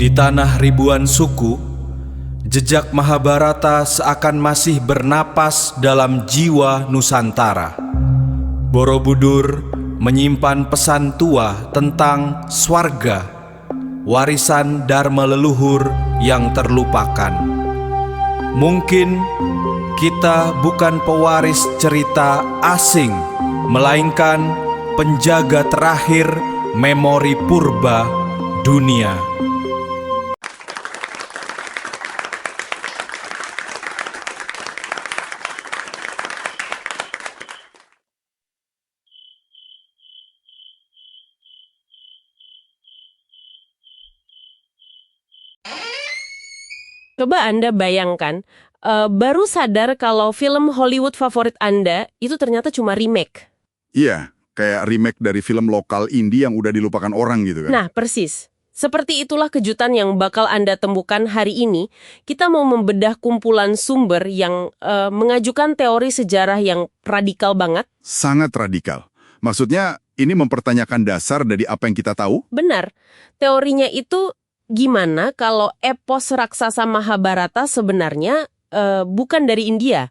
Di tanah ribuan suku, jejak Mahabharata seakan masih bernapas dalam jiwa Nusantara. Borobudur menyimpan pesan tua tentang swarga, warisan dharma leluhur yang terlupakan. Mungkin kita bukan pewaris cerita asing, melainkan penjaga terakhir memori purba dunia. Coba Anda bayangkan, baru sadar kalau film Hollywood favorit Anda itu ternyata cuma remake. Iya, kayak remake dari film lokal indie yang udah dilupakan orang gitu kan. Nah, persis. Seperti itulah kejutan yang bakal Anda temukan hari ini. Kita mau membedah kumpulan sumber yang mengajukan teori sejarah yang radikal banget. Sangat radikal. Maksudnya, ini mempertanyakan dasar dari apa yang kita tahu? Benar. Teorinya itu gimana kalau epos raksasa Mahabharata sebenarnya bukan dari India?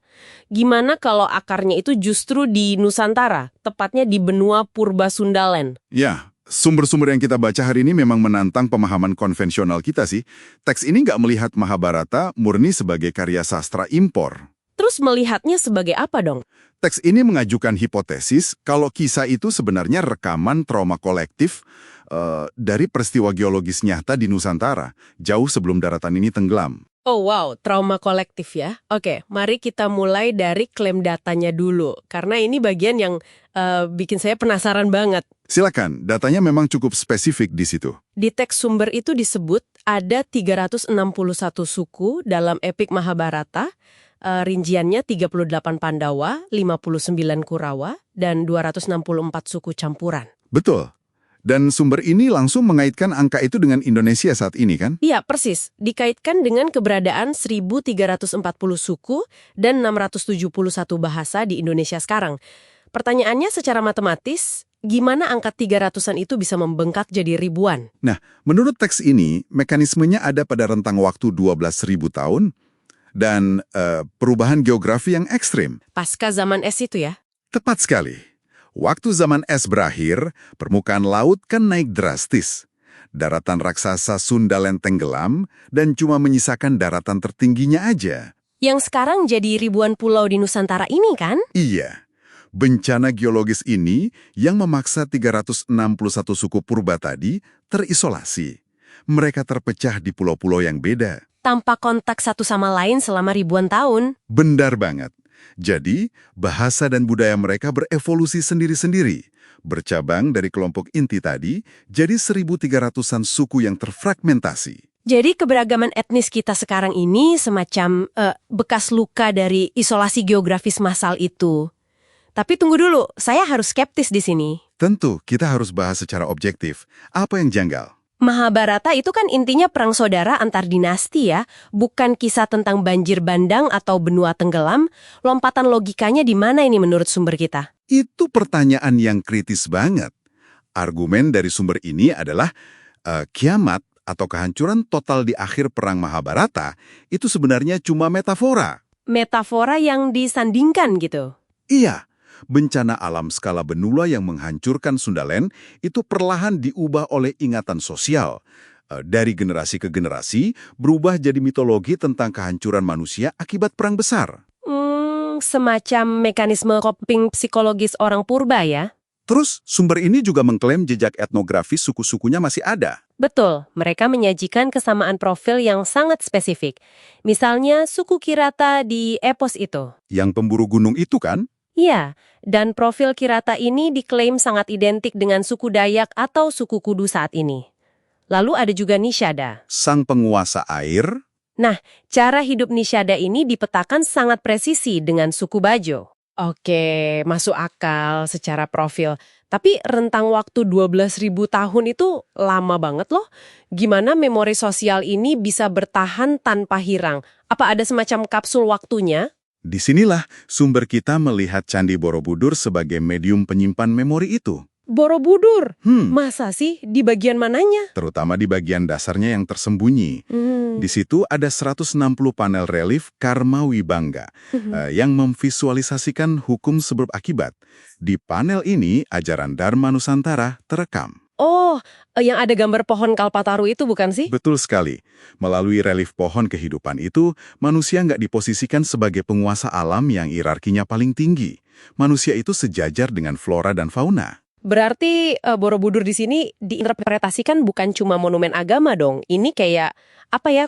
Gimana kalau akarnya itu justru di Nusantara, tepatnya di benua Purba Sundaland? Ya, sumber-sumber yang kita baca hari ini memang menantang pemahaman konvensional kita sih. Teks ini nggak melihat Mahabharata murni sebagai karya sastra impor. Terus melihatnya sebagai apa dong? Teks ini mengajukan hipotesis kalau kisah itu sebenarnya rekaman trauma kolektif dari peristiwa geologis nyata di Nusantara, jauh sebelum daratan ini tenggelam. Oh wow, trauma kolektif ya. Oke, mari kita mulai dari klaim datanya dulu. Karena ini bagian yang bikin saya penasaran banget. Silakan, datanya memang cukup spesifik di situ. Di teks sumber itu disebut ada 361 suku dalam epik Mahabharata, rinciannya 38 Pandawa, 59 Kurawa, dan 264 suku campuran. Betul. Dan sumber ini langsung mengaitkan angka itu dengan Indonesia saat ini kan? Iya, persis. Dikaitkan dengan keberadaan 1.340 suku dan 671 bahasa di Indonesia sekarang. Pertanyaannya secara matematis, gimana angka 300-an itu bisa membengkak jadi ribuan? Nah, menurut teks ini, mekanismenya ada pada rentang waktu 12.000 tahun dan perubahan geografi yang ekstrim. Pasca zaman es itu ya? Tepat sekali. Waktu zaman es berakhir, permukaan laut kan naik drastis. Daratan raksasa Sundaland tenggelam dan cuma menyisakan daratan tertingginya aja. Yang sekarang jadi ribuan pulau di Nusantara ini kan? Iya. Bencana geologis ini yang memaksa 361 suku purba tadi terisolasi. Mereka terpecah di pulau-pulau yang beda. Tanpa kontak satu sama lain selama ribuan tahun. Benar banget. Jadi, bahasa dan budaya mereka berevolusi sendiri-sendiri. Bercabang dari kelompok inti tadi, jadi 1.300-an suku yang terfragmentasi. Jadi keberagaman etnis kita sekarang ini semacam bekas luka dari isolasi geografis massal itu. Tapi tunggu dulu, saya harus skeptis di sini. Tentu, kita harus bahas secara objektif. Apa yang janggal? Mahabharata itu kan intinya perang saudara antar dinasti ya, bukan kisah tentang banjir bandang atau benua tenggelam. Lompatan logikanya di mana ini menurut sumber kita? Itu pertanyaan yang kritis banget. Argumen dari sumber ini adalah kiamat atau kehancuran total di akhir perang Mahabharata itu sebenarnya cuma metafora. Metafora yang disandingkan gitu. Iya. Bencana alam skala benua yang menghancurkan Sundaland itu perlahan diubah oleh ingatan sosial. Dari generasi ke generasi, berubah jadi mitologi tentang kehancuran manusia akibat perang besar. Semacam mekanisme coping psikologis orang purba ya? Terus, sumber ini juga mengklaim jejak etnografis suku-sukunya masih ada. Betul, mereka menyajikan kesamaan profil yang sangat spesifik. Misalnya, suku Kirata di epos itu. Yang pemburu gunung itu kan? Iya, dan profil Kirata ini diklaim sangat identik dengan suku Dayak atau suku Kudu saat ini. Lalu ada juga Nishada. Sang penguasa air. Nah, cara hidup Nishada ini dipetakan sangat presisi dengan suku Bajo. Oke, masuk akal secara profil. Tapi rentang waktu 12.000 tahun itu lama banget loh. Gimana memori sosial ini bisa bertahan tanpa hirang? Apa ada semacam kapsul waktunya? Disinilah sumber kita melihat Candi Borobudur sebagai medium penyimpan memori itu. Borobudur. Masa sih? Di bagian mananya? Terutama di bagian dasarnya yang tersembunyi. Di situ ada 160 panel relief Karma Wibangga yang memvisualisasikan hukum sebab akibat. Di panel ini, ajaran Dharma Nusantara terekam. Oh, yang ada gambar pohon kalpataru itu bukan sih? Betul sekali. Melalui relief pohon kehidupan itu, manusia nggak diposisikan sebagai penguasa alam yang hierarkinya paling tinggi. Manusia itu sejajar dengan flora dan fauna. Berarti Borobudur di sini diinterpretasikan bukan cuma monumen agama dong. Ini kayak,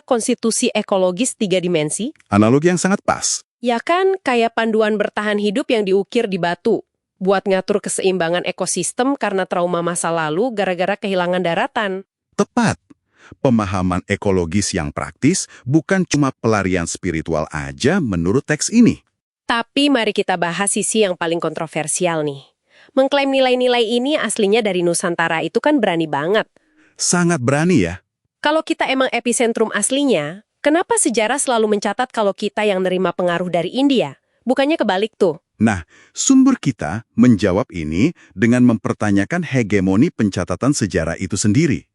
konstitusi ekologis 3 dimensi? Analogi yang sangat pas. Ya kan, kayak panduan bertahan hidup yang diukir di batu. Buat ngatur keseimbangan ekosistem karena trauma masa lalu gara-gara kehilangan daratan. Tepat. Pemahaman ekologis yang praktis bukan cuma pelarian spiritual aja menurut teks ini. Tapi mari kita bahas sisi yang paling kontroversial nih. Mengklaim nilai-nilai ini aslinya dari Nusantara itu kan berani banget. Sangat berani ya. Kalau kita emang epicentrum aslinya, kenapa sejarah selalu mencatat kalau kita yang nerima pengaruh dari India? Bukannya kebalik tuh. Nah, sumber kita menjawab ini dengan mempertanyakan hegemoni pencatatan sejarah itu sendiri.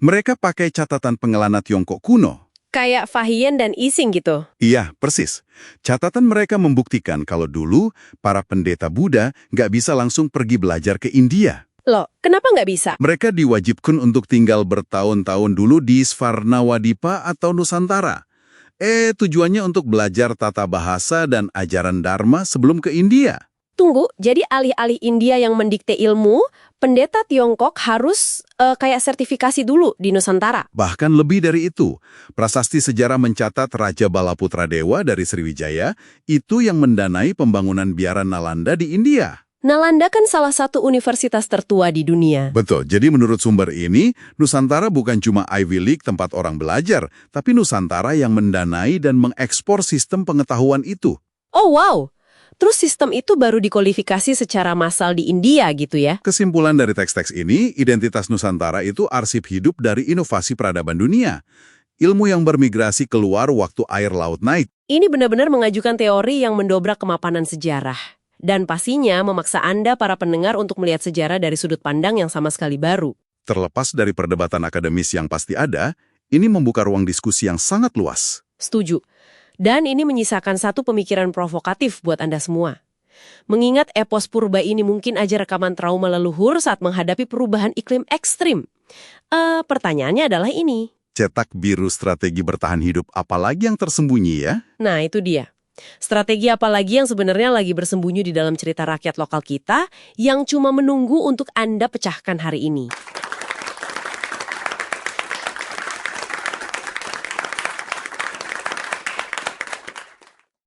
Mereka pakai catatan pengelana Tiongkok kuno. Kayak Fahien dan Ising gitu. Iya, persis. Catatan mereka membuktikan kalau dulu para pendeta Buddha nggak bisa langsung pergi belajar ke India. Loh, kenapa nggak bisa? Mereka diwajibkan untuk tinggal bertahun-tahun dulu di Svarnawadipa atau Nusantara. Tujuannya untuk belajar tata bahasa dan ajaran Dharma sebelum ke India. Tunggu, jadi alih-alih India yang mendikte ilmu, pendeta Tiongkok harus kayak sertifikasi dulu di Nusantara. Bahkan lebih dari itu, prasasti sejarah mencatat Raja Balaputra Dewa dari Sriwijaya itu yang mendanai pembangunan biara Nalanda di India. Nalanda kan salah satu universitas tertua di dunia. Betul, jadi menurut sumber ini, Nusantara bukan cuma Ivy League tempat orang belajar, tapi Nusantara yang mendanai dan mengekspor sistem pengetahuan itu. Oh wow, terus sistem itu baru dikualifikasi secara massal di India gitu ya? Kesimpulan dari teks-teks ini, identitas Nusantara itu arsip hidup dari inovasi peradaban dunia. Ilmu yang bermigrasi keluar waktu air laut naik. Ini benar-benar mengajukan teori yang mendobrak kemapanan sejarah. Dan pastinya memaksa Anda para pendengar untuk melihat sejarah dari sudut pandang yang sama sekali baru. Terlepas dari perdebatan akademis yang pasti ada, ini membuka ruang diskusi yang sangat luas. Setuju. Dan ini menyisakan satu pemikiran provokatif buat Anda semua. Mengingat epos purba ini mungkin aja rekaman trauma leluhur saat menghadapi perubahan iklim ekstrim. Pertanyaannya adalah ini. Cetak biru strategi bertahan hidup apalagi yang tersembunyi ya? Nah, itu dia. Strategi apa lagi yang sebenarnya lagi bersembunyi di dalam cerita rakyat lokal kita yang cuma menunggu untuk Anda pecahkan hari ini?